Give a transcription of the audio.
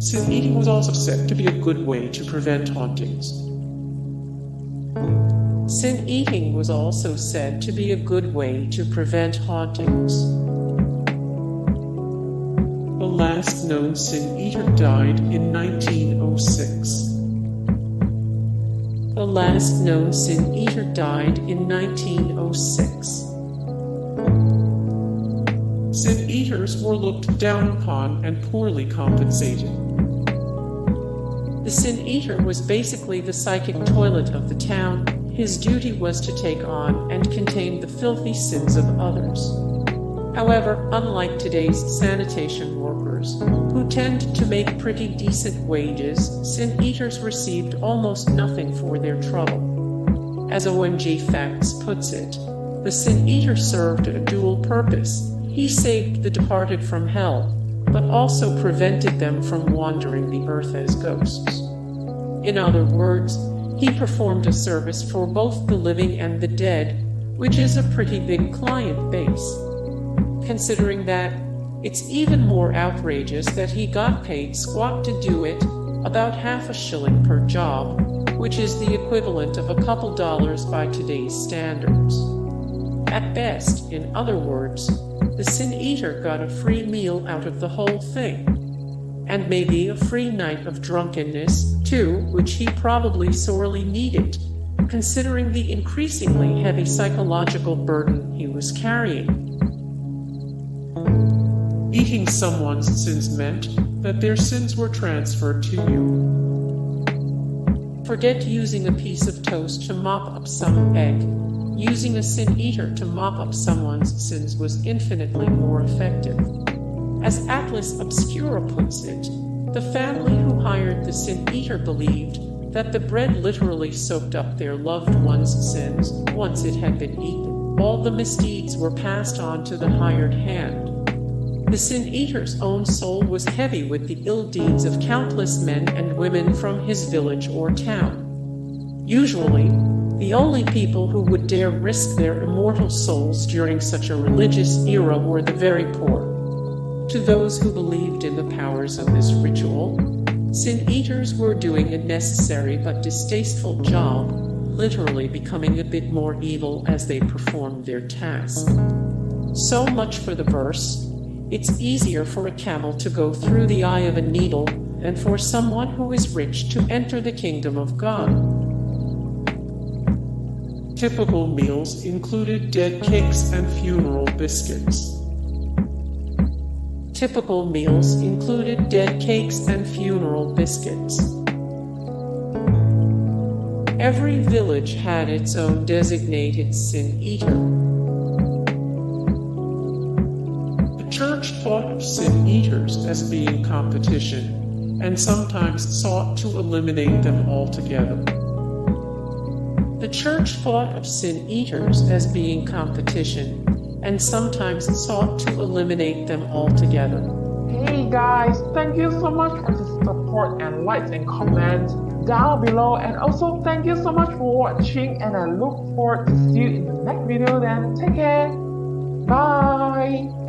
Sin eating was also said to be a good way to prevent hauntings. Sin eating was also said to be a good way to prevent hauntings. The last known sin eater died in 1906. The last known sin eater died in 1906. Sin eaters were looked down upon and poorly compensated. The sin eater was basically the psychic toilet of the town. His duty was to take on and contain the filthy sins of others. However, unlike today's sanitation workers, who tend to make pretty decent wages, sin eaters received almost nothing for their trouble. As OMG Facts puts it, the sin eater served a dual purpose. He saved the departed from hell, but also prevented them from wandering the earth as ghosts. In other words, he performed a service for both the living and the dead, which is a pretty big client base. Considering that, it's even more outrageous that he got paid squat to do it, about half a shilling per job, which is the equivalent of a couple dollars by today's standards. At best, in other words, the sin eater got a free meal out of the whole thing. And maybe a free night of drunkenness, too, which he probably sorely needed, considering the increasingly heavy psychological burden he was carrying. Eating someone's sins meant that their sins were transferred to you. Forget using a piece of toast to mop up some egg. Using a sin eater to mop up someone's sins was infinitely more effective. As Atlas Obscura puts it, the family who hired the sin eater believed that the bread literally soaked up their loved one's sins once it had been eaten. All the misdeeds were passed on to the hired hand. The sin eater's own soul was heavy with the ill deeds of countless men and women from his village or town. Usually, the only people who would dare risk their immortal souls during such a religious era were the very poor. To those who believed in the powers of this ritual, sin eaters were doing a necessary but distasteful job, literally becoming a bit more evil as they performed their task. So much for the verse. It's easier for a camel to go through the eye of a needle than for someone who is rich to enter the kingdom of God. Typical meals included dead cakes and funeral biscuits. Typical meals included dead cakes and funeral biscuits. Every village had its own designated sin eater. The church thought of sin eaters as being competition, and sometimes sought to eliminate them altogether. The church thought of sin eaters as being competition, and sometimes sought to eliminate them altogether. Hey guys, thank you so much for the support and likes and comments down below, and also thank you so much for watching, and I look forward to see you in the next video. Then take care, bye.